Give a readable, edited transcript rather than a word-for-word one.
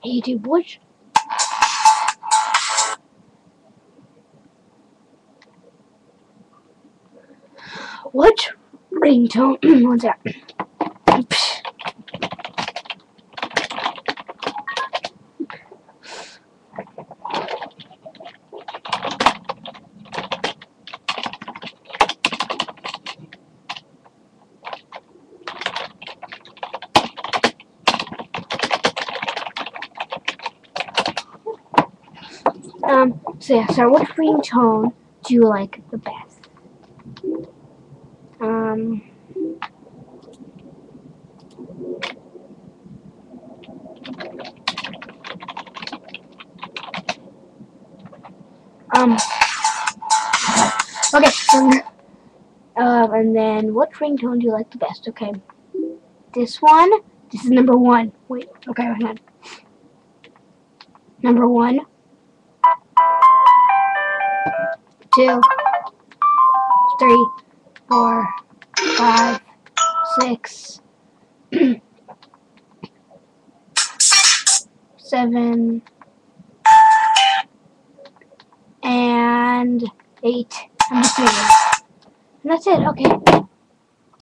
Hey YouTube, what ringtone? What's that? So yeah, so which ringtone do you like the best? Okay, and then what ringtone do you like the best? Okay, this one, this is number one. Wait, okay, hang on. Number 1, 2, 3, 4, 5, 6, 7, and 8. I'm just doing it. And that's it. Okay.